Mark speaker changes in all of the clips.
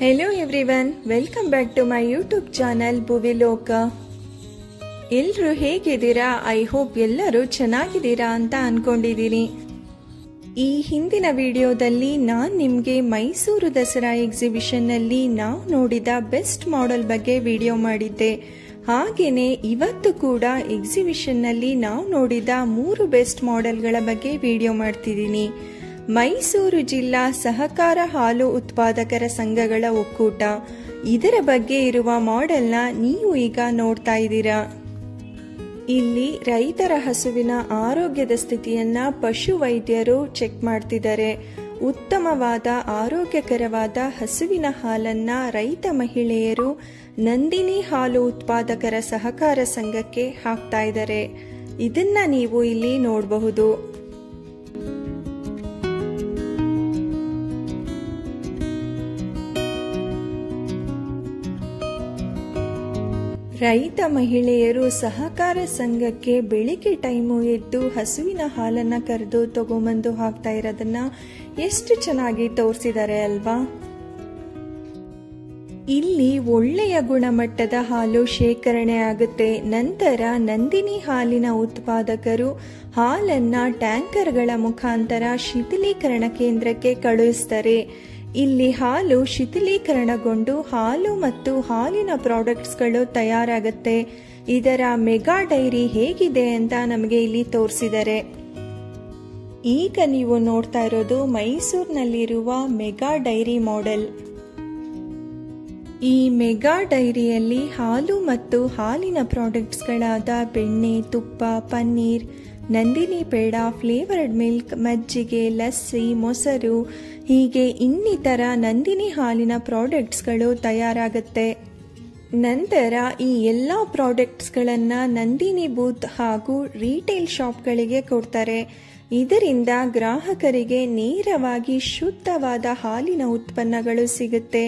Speaker 1: Hello everyone, welcome back to my YouTube channel Bhuviloka. ಎಲ್ಲರೂ ಹೇಗಿದ್ದೀರಾ? I hope ಎಲ್ಲರೂ ಚೆನ್ನಾಗಿದ್ದೀರಾ ಅಂತ ಅನ್ಕೊಂಡಿದ್ದೀನಿ. ಈ ಹಿಂದಿನ ವಿಡಿಯೋದಲ್ಲಿ ನಾನು ನಿಮಗೆ ಮೈಸೂರು ದಸರಾ ಎಕ್ಸಿಬಿಷನ್ನಲ್ಲಿ ನಾವು ನೋಡಿದ ಬೆಸ್ಟ್ ಮಾಡೆಲ್ ಬಗ್ಗೆ ವಿಡಿಯೋ ಮಾಡಿದ್ದೆ. ಹಾಗೇನೆ ಇವತ್ತು ಕೂಡ ಎಕ್ಸಿಬಿಷನ್ನಲ್ಲಿ ನಾವು ನೋಡಿದ 3 ಬೆಸ್ಟ್ ಮಾಡೆಲ್ಗಳ ಬಗ್ಗೆ ವಿಡಿಯೋ ಮಾಡ್ತಿದ್ದೀನಿ. ಮೈಸೂರು ಜಿಲ್ಲಾ ಸಹಕಾರ ಹಾಲು ಉತ್ಪಾದಕರ ಸಂಘಗಳ ಒಕ್ಕೂಟ, ಇದರ ಬಗ್ಗೆ ಇರುವ ಮಾಡೆಲ್ನ ನೀವು ಈಗ ನೋಡ್ತಾ ಇದ್ದೀರಾ. ಇಲ್ಲಿ ರೈತರ ಹಸುವಿನ ಆರೋಗ್ಯದ ಸ್ಥಿತಿಯನ್ನ ಪಶು ವೈದ್ಯರು ಚೆಕ್ ಮಾಡ್ತಿದ್ದಾರೆ. ಉತ್ತಮವಾದ ಆರೋಗ್ಯಕರವಾದ ಹಸುವಿನ ಹಾಲನ್ನ ರೈತ ಮಹಿಳೆಯರು ನಂದಿನಿ ಹಾಲು ಉತ್ಪಾದಕರ ಸಹಕಾರ ಸಂಘಕ್ಕೆ ಹಾಕ್ತಾ ಇದ್ದಾರೆ. ಇದನ್ನ ನೀವು ಇಲ್ಲಿ ನೋಡಬಹುದು. ರೈತ ಮಹಿಳೆಯರು ಸಹಕಾರ ಸಂಘಕ್ಕೆ ಬೆಳಿಗ್ಗೆ ಟೈಮು ಎದ್ದು ಹಸುವಿನ ಹಾಲನ್ನ ಕರೆದು ತಗೊಂಬಂದು ಹಾಕ್ತಾ ಇರೋದನ್ನ ಎಷ್ಟು ಚೆನ್ನಾಗಿ ತೋರಿಸಿದ್ದಾರೆ ಅಲ್ವಾ. ಇಲ್ಲಿ ಒಳ್ಳೆಯ ಗುಣಮಟ್ಟದ ಹಾಲು ಶೇಖರಣೆ ಆಗುತ್ತೆ. ನಂತರ ನಂದಿನಿ ಹಾಲಿನ ಉತ್ಪಾದಕರು ಹಾಲನ್ನ ಟ್ಯಾಂಕರ್ಗಳ ಮುಖಾಂತರ ಶೀತಲೀಕರಣ ಕೇಂದ್ರಕ್ಕೆ ಕಳುಹಿಸ್ತಾರೆ. ಇಲ್ಲಿ ಹಾಲು ಶೀತಲೀಕರಣಗೊಂಡು ಹಾಲು ಮತ್ತು ಹಾಲಿನ ಪ್ರಾಡಕ್ಟ್ಸ್ಗಳು ತಯಾರಾಗುತ್ತೆ. ಇದರ ಮೆಗಾ ಡೈರಿ ಹೇಗಿದೆ ಅಂತ ನಮಗೆ ಇಲ್ಲಿ ತೋರಿಸಿದ್ದಾರೆ. ಈಗ ನೀವು ನೋಡ್ತಾ ಇರೋದು ಮೈಸೂರಿನಲ್ಲಿರುವ ಮೆಗಾ ಡೈರಿ ಮಾಡೆಲ್. ಈ ಮೆಗಾ ಡೈರಿಯಲ್ಲಿ ಹಾಲು ಮತ್ತು ಹಾಲಿನ ಪ್ರಾಡಕ್ಟ್ಸ್ಗಳಾದ ಬೆಣ್ಣೆ, ತುಪ್ಪ, ಪನ್ನೀರ್, ನಂದಿನಿ ಪೇಡ, ಫ್ಲೇವರ್ಡ್ ಮಿಲ್ಕ್, ಮಜ್ಜಿಗೆ, ಲಸ್ಸಿ, ಮೊಸರು ಹೀಗೆ ಇನ್ನಿತರ ನಂದಿನಿ ಹಾಲಿನ ಪ್ರಾಡಕ್ಟ್ಸ್ಗಳು ತಯಾರಾಗುತ್ತೆ. ನಂತರ ಈ ಎಲ್ಲ ಪ್ರಾಡಕ್ಟ್ಸ್ಗಳನ್ನ ನಂದಿನಿ ಬೂತ್ ಹಾಗೂ ರಿಟೇಲ್ ಶಾಪ್ಗಳಿಗೆ ಕೊಡ್ತಾರೆ. ಇದರಿಂದ ಗ್ರಾಹಕರಿಗೆ ನೇರವಾಗಿ ಶುದ್ಧವಾದ ಹಾಲಿನ ಉತ್ಪನ್ನಗಳು ಸಿಗುತ್ತೆ.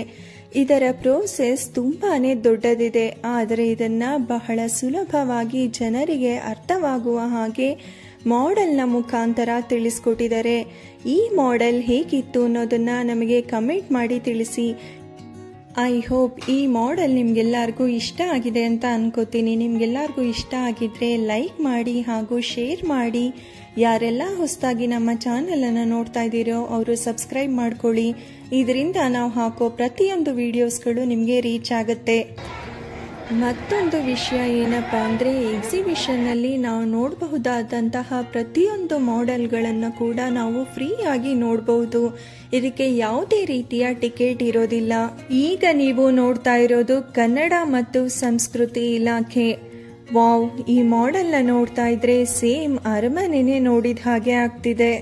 Speaker 1: ಇದರ ಪ್ರೋಸೆಸ್ ತುಂಬಾನೇ ದೊಡ್ಡದಿದೆ, ಆದರೆ ಇದನ್ನ ಬಹಳ ಸುಲಭವಾಗಿ ಜನರಿಗೆ ಅರ್ಥವಾಗುವ ಹಾಗೆ ಮಾಡೆಲ್ನ ಮುಖಾಂತರ ತಿಳಿಸ್ಕೊಟ್ಟಿದ್ದಾರೆ. ಈ ಮಾಡೆಲ್ ಹೇಗಿತ್ತು ಅನ್ನೋದನ್ನ ನಮಗೆ ಕಮೆಂಟ್ ಮಾಡಿ ತಿಳಿಸಿ. ಐ ಹೋಪ್ ಈ ಮಾಡೆಲ್ ನಿಮ್ಗೆಲ್ಲರಿಗೂ ಇಷ್ಟ ಆಗಿದೆ ಅಂತ ಅನ್ಕೋತೀನಿ. ನಿಮ್ಗೆಲ್ಲರಿಗೂ ಇಷ್ಟ ಆಗಿದ್ರೆ ಲೈಕ್ ಮಾಡಿ ಹಾಗೂ ಶೇರ್ ಮಾಡಿ. ಯಾರೆಲ್ಲ ಹೊಸದಾಗಿ ನಮ್ಮ ಚಾನೆಲ್ ಅನ್ನು ನೋಡ್ತಾ ಇದ್ದೀರೋ ಅವರು ಸಬ್ಸ್ಕ್ರೈಬ್ ಮಾಡ್ಕೊಳ್ಳಿ. ಇದರಿಂದ ನಾವು ಹಾಕೋ ಪ್ರತಿಯೊಂದು ವಿಡಿಯೋಸ್ಗಳು ನಿಮಗೆ ರೀಚ್ ಆಗುತ್ತೆ. ಮತ್ತೊಂದು ವಿಷಯ ಏನಪ್ಪಾ ಅಂದರೆ, ಎಕ್ಸಿಬಿಷನ್ನಲ್ಲಿ ನಾವು ನೋಡಬಹುದಾದಂತಹ ಪ್ರತಿಯೊಂದು ಮಾಡೆಲ್ಗಳನ್ನು ಕೂಡ ನಾವು ಫ್ರೀಯಾಗಿ ನೋಡಬಹುದು. ಇದಕ್ಕೆ ಯಾವುದೇ ರೀತಿಯ ಟಿಕೆಟ್ ಇರೋದಿಲ್ಲ. ಈಗ ನೀವು ನೋಡ್ತಾ ಇರೋದು ಕನ್ನಡ ಮತ್ತು ಸಂಸ್ಕೃತಿ ಇಲಾಖೆ. ವಾವ್, ಈ ಮಾಡೆಲ್ನ ನೋಡ್ತಾ ಇದ್ರೆ ಸೇಮ್ ಅರಮನೆನೇ ನೋಡಿದ ಹಾಗೆ ಆಗ್ತಿದೆ.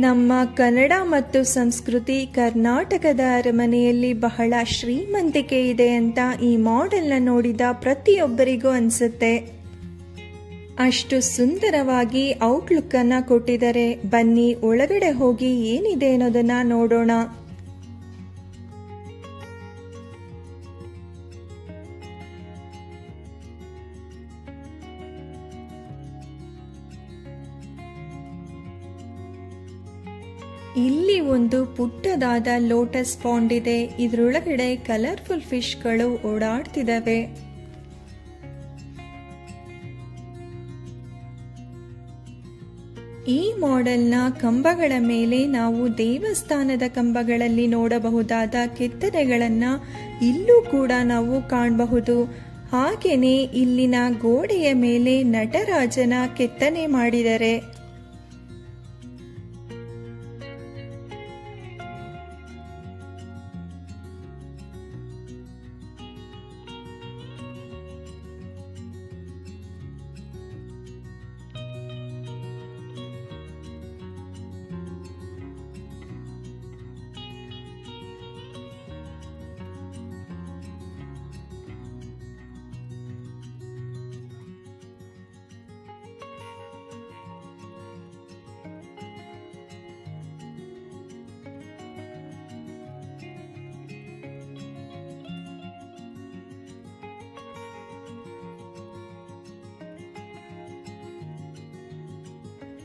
Speaker 1: ನಮ್ಮ ಕನ್ನಡ ಮತ್ತು ಸಂಸ್ಕೃತಿ ಕರ್ನಾಟಕದ ಅರಮನೆಯಲ್ಲಿ ಬಹಳ ಶ್ರೀಮಂತಿಕೆ ಇದೆ ಅಂತ ಈ ಮಾಡೆಲ್ನ ನೋಡಿದ ಪ್ರತಿಯೊಬ್ಬರಿಗೂ ಅನ್ಸುತ್ತೆ. ಅಷ್ಟು ಸುಂದರವಾಗಿ ಔಟ್ಲುಕ್ ಅನ್ನ ಕೊಟ್ಟಿದ್ದಾರೆ. ಬನ್ನಿ ಒಳಗಡೆ ಹೋಗಿ ಏನಿದೆ ಅನ್ನೋದನ್ನ ನೋಡೋಣ. ಇಲ್ಲಿ ಒಂದು ಪುಟ್ಟದಾದ ಲೋಟಸ್ ಪಾಂಡ್ ಇದೆ. ಇದರೊಳಗಡೆ ಕಲರ್ಫುಲ್ ಫಿಶ್ಗಳು ಓಡಾಡ್ತಿದ್ದಾವೆ. ಈ ಮಾಡೆಲ್ನ ಕಂಬಗಳ ಮೇಲೆ ನಾವು ದೇವಸ್ಥಾನದ ಕಂಬಗಳಲ್ಲಿ ನೋಡಬಹುದಾದ ಕೆತ್ತನೆಗಳನ್ನ ಇಲ್ಲೂ ಕೂಡ ನಾವು ಕಾಣಬಹುದು. ಹಾಗೇನೆ ಇಲ್ಲಿನ ಗೋಡೆಯ ಮೇಲೆ ನಟರಾಜನ ಕೆತ್ತನೆ ಮಾಡಿದ್ದಾರೆ.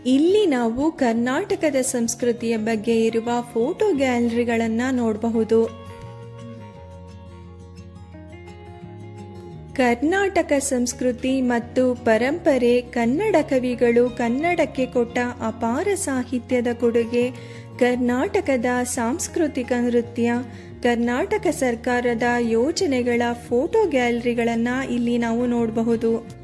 Speaker 1: ಇಲ್ಲಿ ನಾವು ಕರ್ನಾಟಕದ ಸಂಸ್ಕೃತಿಯ ಬಗ್ಗೆ ಇರುವ ಫೋಟೋ ಗ್ಯಾಲರಿಗಳನ್ನು ನೋಡಬಹುದು. ಕರ್ನಾಟಕ ಸಂಸ್ಕೃತಿ ಮತ್ತು ಪರಂಪರೆ, ಕನ್ನಡ ಕವಿಗಳು ಕನ್ನಡಕ್ಕೆ ಕೊಟ್ಟ ಅಪಾರ ಸಾಹಿತ್ಯದ ಕೊಡುಗೆ, ಕರ್ನಾಟಕದ ಸಾಂಸ್ಕೃತಿಕ ನೃತ್ಯ, ಕರ್ನಾಟಕ ಸರ್ಕಾರದ ಯೋಜನೆಗಳ ಫೋಟೋ ಗ್ಯಾಲರಿಗಳನ್ನು ಇಲ್ಲಿ ನಾವು ನೋಡಬಹುದು.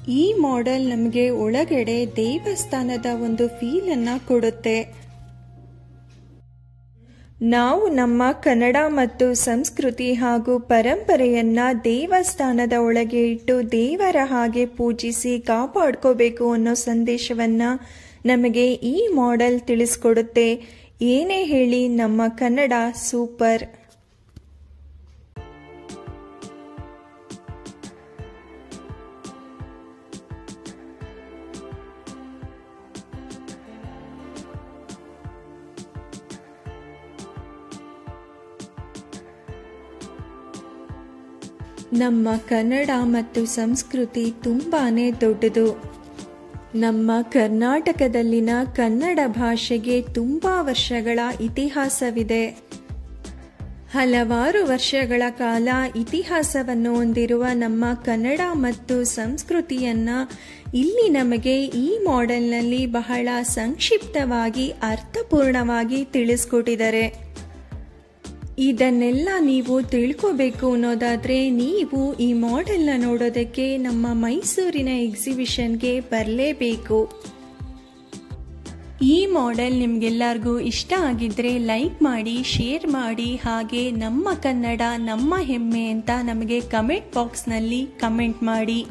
Speaker 1: ಈ ಮಾಡೆಲ್ ನಮಗೆ ಒಳಗಡೆ ದೇವಸ್ಥಾನದ ಒಂದು ಫೀಲ್ ಅನ್ನ ಕೊಡುತ್ತೆ. ನಾವು ನಮ್ಮ ಕನ್ನಡ ಮತ್ತು ಸಂಸ್ಕೃತಿ ಹಾಗೂ ಪರಂಪರೆಯನ್ನ ದೇವಸ್ಥಾನದ ಒಳಗೆ ಇಟ್ಟು ದೇವರ ಹಾಗೆ ಪೂಜಿಸಿ ಕಾಪಾಡ್ಕೋಬೇಕು ಅನ್ನೋ ಸಂದೇಶವನ್ನ ನಮಗೆ ಈ ಮಾಡೆಲ್ ತಿಳಿಸ್ಕೊಡುತ್ತೆ. ಏನೇ ಹೇಳಿ ನಮ್ಮ ಕನ್ನಡ ಸೂಪರ್. ನಮ್ಮ ಕನ್ನಡ ಮತ್ತು ಸಂಸ್ಕೃತಿ ತುಂಬಾನೇ ದೊಡ್ಡದು. ನಮ್ಮ ಕರ್ನಾಟಕದಲ್ಲಿನ ಕನ್ನಡ ಭಾಷೆಗೆ ತುಂಬಾ ವರ್ಷಗಳ ಇತಿಹಾಸವಿದೆ. ಹಲವಾರು ವರ್ಷಗಳ ಕಾಲ ಇತಿಹಾಸವನ್ನು ಹೊಂದಿರುವ ನಮ್ಮ ಕನ್ನಡ ಮತ್ತು ಸಂಸ್ಕೃತಿಯನ್ನ ಇಲ್ಲಿ ನಮಗೆ ಈ ಮಾಡೆಲ್ನಲ್ಲಿ ಬಹಳ ಸಂಕ್ಷಿಪ್ತವಾಗಿ ಅರ್ಥಪೂರ್ಣವಾಗಿ ತಿಳಿಸ್ಕೊಟ್ಟಿದ್ದಾರೆ. ಇದನ್ನೆಲ್ಲ ನೀವು ತಿಳ್ಕೋಬೇಕು ಅನ್ನೋದಾದರೆ ನೀವು ಈ ಮಾಡೆಲ್ನ ನೋಡೋದಕ್ಕೆ ನಮ್ಮ ಮೈಸೂರಿನ ಎಕ್ಸಿಬಿಷನ್ಗೆ ಬರಲೇಬೇಕು. ಈ ಮಾಡೆಲ್ ನಿಮಗೆಲ್ಲರಿಗೂ ಇಷ್ಟ ಆಗಿದ್ರೆ ಲೈಕ್ ಮಾಡಿ, ಶೇರ್ ಮಾಡಿ, ಹಾಗೆ ನಮ್ಮ ಕನ್ನಡ ನಮ್ಮ ಹೆಮ್ಮೆ ಅಂತ ನಮಗೆ ಕಮೆಂಟ್ ಬಾಕ್ಸ್ನಲ್ಲಿ ಕಮೆಂಟ್ ಮಾಡಿ.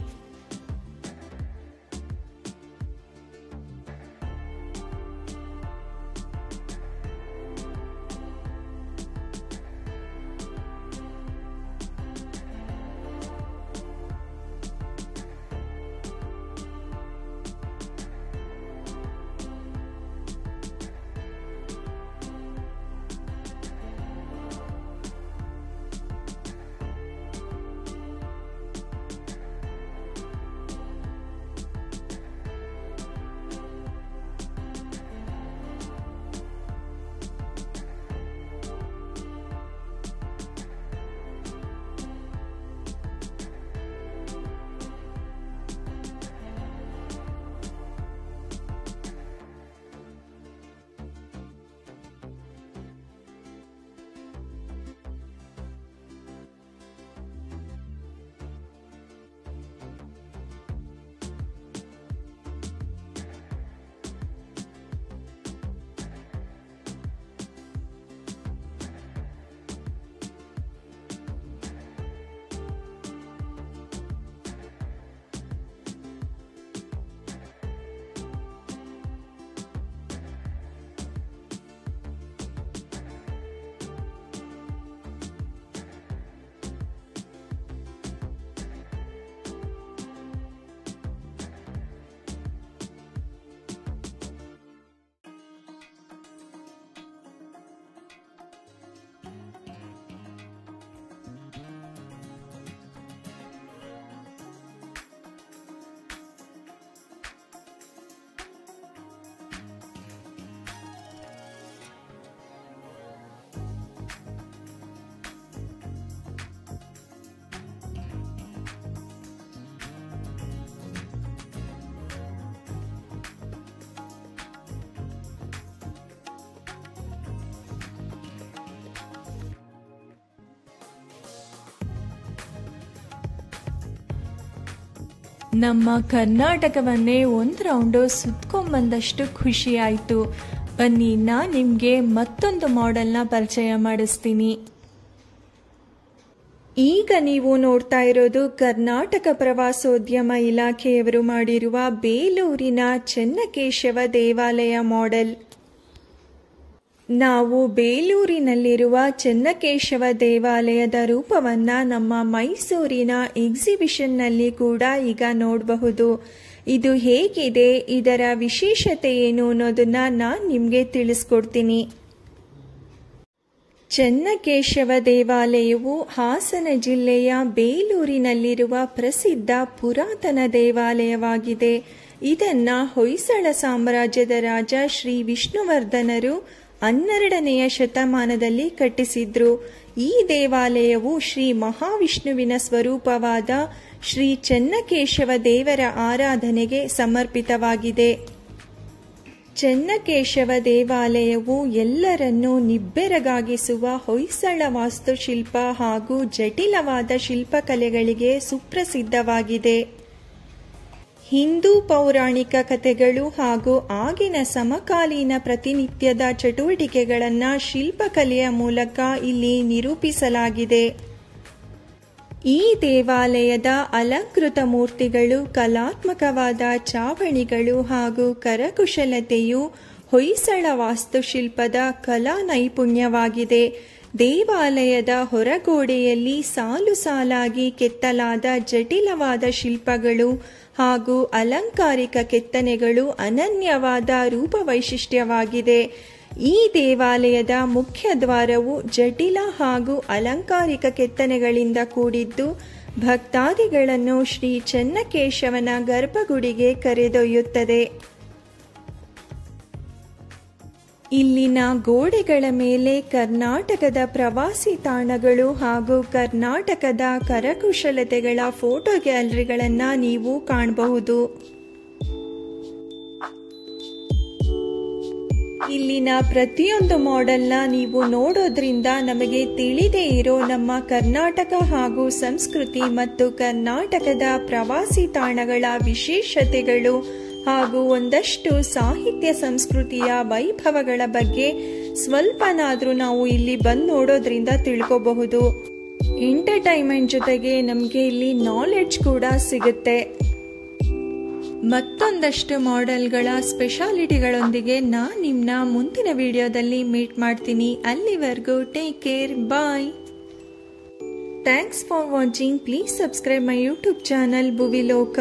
Speaker 1: ನಮ್ಮ ಕರ್ನಾಟಕವನ್ನೇ ಒಂದು ರೌಂಡು ಸುತ್ಕೊಂಡ್ಬಂದಷ್ಟು ಖುಷಿ ಆಯಿತು. ಬನ್ನಿ ನಾನು ನಿಮಗೆ ಮತ್ತೊಂದು ಮಾಡೆಲ್ನ ಪರಿಚಯ ಮಾಡಿಸ್ತೀನಿ. ಈಗ ನೀವು ನೋಡ್ತಾ ಇರೋದು ಕರ್ನಾಟಕ ಪ್ರವಾಸೋದ್ಯಮ ಇಲಾಖೆಯವರು ಮಾಡಿರುವ ಬೇಲೂರಿನ ಚೆನ್ನಕೇಶವ ದೇವಾಲಯ ಮಾಡೆಲ್. ನಾವು ಬೇಲೂರಿನಲ್ಲಿರುವ ಚೆನ್ನಕೇಶವ ದೇವಾಲಯದ ರೂಪವನ್ನು ನಮ್ಮ ಮೈಸೂರಿನ ಎಕ್ಸಿಬಿಷನ್ನಲ್ಲಿ ಕೂಡ ಈಗ ನೋಡಬಹುದು. ಇದು ಹೇಗಿದೆ, ಇದರ ವಿಶೇಷತೆ ಏನು ಅನ್ನೋದನ್ನು ನಾನು ನಿಮಗೆ ತಿಳಿಸ್ಕೊಡ್ತೀನಿ. ಚೆನ್ನಕೇಶವ ದೇವಾಲಯವು ಹಾಸನ ಜಿಲ್ಲೆಯ ಬೇಲೂರಿನಲ್ಲಿರುವ ಪ್ರಸಿದ್ಧ ಪುರಾತನ ದೇವಾಲಯವಾಗಿದೆ. ಇದನ್ನು ಹೊಯ್ಸಳ ಸಾಮ್ರಾಜ್ಯದ ರಾಜ ಶ್ರೀ ವಿಷ್ಣುವರ್ಧನರು 12ನೆಯ ಶತಮಾನದಲ್ಲಿ ಕಟ್ಟಿಸಿದ್ರು. ಈ ದೇವಾಲಯವು ಶ್ರೀ ಮಹಾವಿಷ್ಣುವಿನ ಸ್ವರೂಪವಾದ ಶ್ರೀ ಚೆನ್ನಕೇಶವ ದೇವರ ಆರಾಧನೆಗೆ ಸಮರ್ಪಿತವಾಗಿದೆ. ಚೆನ್ನಕೇಶವ ದೇವಾಲಯವು ಎಲ್ಲರನ್ನೂ ನಿಬ್ಬೆರಗಾಗಿಸುವ ಹೊಯ್ಸಳ ವಾಸ್ತುಶಿಲ್ಪ ಹಾಗೂ ಜಟಿಲವಾದ ಶಿಲ್ಪಕಲೆಗಳಿಗೆ ಸುಪ್ರಸಿದ್ಧವಾಗಿದೆ. ಹಿಂದೂ ಪೌರಾಣಿಕ ಕಥೆಗಳು ಹಾಗೂ ಆಗಿನ ಸಮಕಾಲೀನ ಪ್ರತಿನಿತ್ಯದ ಚಟುವಟಿಕೆಗಳನ್ನು ಶಿಲ್ಪಕಲೆಯ ಮೂಲಕ ಇಲ್ಲಿ ನಿರೂಪಿಸಲಾಗಿದೆ. ಈ ದೇವಾಲಯದ ಅಲಂಕೃತ ಮೂರ್ತಿಗಳು, ಕಲಾತ್ಮಕವಾದ ಚಾವಣಿಗಳು ಹಾಗೂ ಕರಕುಶಲತೆಯು ಹೊಯ್ಸಳ ವಾಸ್ತುಶಿಲ್ಪದ ಕಲಾ ನೈಪುಣ್ಯವಾಗಿದೆ. ದೇವಾಲಯದ ಹೊರಗೋಡೆಯಲ್ಲಿ ಸಾಲು ಸಾಲಾಗಿ ಕೆತ್ತಲಾದ ಜಟಿಲವಾದ ಶಿಲ್ಪಗಳು ಹಾಗೂ ಅಲಂಕಾರಿಕ ಕೆತ್ತನೆಗಳು ಅನನ್ಯವಾದ ರೂಪವೈಶಿಷ್ಟ್ಯವಾಗಿದೆ. ಈ ದೇವಾಲಯದ ಮುಖ್ಯ ದ್ವಾರವು ಜಟಿಲ ಹಾಗೂ ಅಲಂಕಾರಿಕ ಕೆತ್ತನೆಗಳಿಂದ ಕೂಡಿದ್ದು ಭಕ್ತಾದಿಗಳನ್ನು ಶ್ರೀ ಚೆನ್ನಕೇಶವನ ಗರ್ಭಗುಡಿಗೆ ಕರೆದೊಯ್ಯುತ್ತದೆ. ಇಲ್ಲಿನ ಗೋಡೆಗಳ ಮೇಲೆ ಕರ್ನಾಟಕದ ಪ್ರವಾಸಿ ತಾಣಗಳು ಹಾಗೂ ಕರ್ನಾಟಕದ ಕರಕುಶಲತೆಗಳ ಫೋಟೋ ಗ್ಯಾಲರಿಗಳನ್ನು ನೀವು ಕಾಣಬಹುದು. ಇಲ್ಲಿನ ಪ್ರತಿಯೊಂದು ಮಾಡೆಲ್ನ ನೀವು ನೋಡೋದ್ರಿಂದ ನಮಗೆ ತಿಳಿದೇ ಇರೋ ನಮ್ಮ ಕರ್ನಾಟಕ ಹಾಗೂ ಸಂಸ್ಕೃತಿ ಮತ್ತು ಕರ್ನಾಟಕದ ಪ್ರವಾಸಿ ತಾಣಗಳ ವಿಶೇಷತೆಗಳು ಹಾಗೂ ಒಂದಷ್ಟು ಸಾಹಿತ್ಯ ಸಂಸ್ಕೃತಿಯ ವೈಭವಗಳ ಬಗ್ಗೆ ಸ್ವಲ್ಪನಾದರೂ ನಾವು ಇಲ್ಲಿ ಬಂದು ನೋಡೋದ್ರಿಂದ ತಿಳ್ಕೋಬಹುದು. ಎಂಟರ್ಟೈನ್ಮೆಂಟ್ ಜೊತೆಗೆ ನಮಗೆ ಇಲ್ಲಿ ನಾಲೆಡ್ಜ್ ಕೂಡ ಸಿಗುತ್ತೆ. ಮತ್ತೊಂದಷ್ಟು ಮಾಡೆಲ್ಗಳ ಸ್ಪೆಷಾಲಿಟಿಗಳೊಂದಿಗೆ ನಾನು ನಿಮ್ಮನ್ನ ಮುಂದಿನ ವಿಡಿಯೋದಲ್ಲಿ ಮೀಟ್ ಮಾಡ್ತೀನಿ. ಅಲ್ಲಿವರೆಗೂ take care, bye. Thanks for watching. Please subscribe my YouTube channel ಭುವಿಲೋಕ.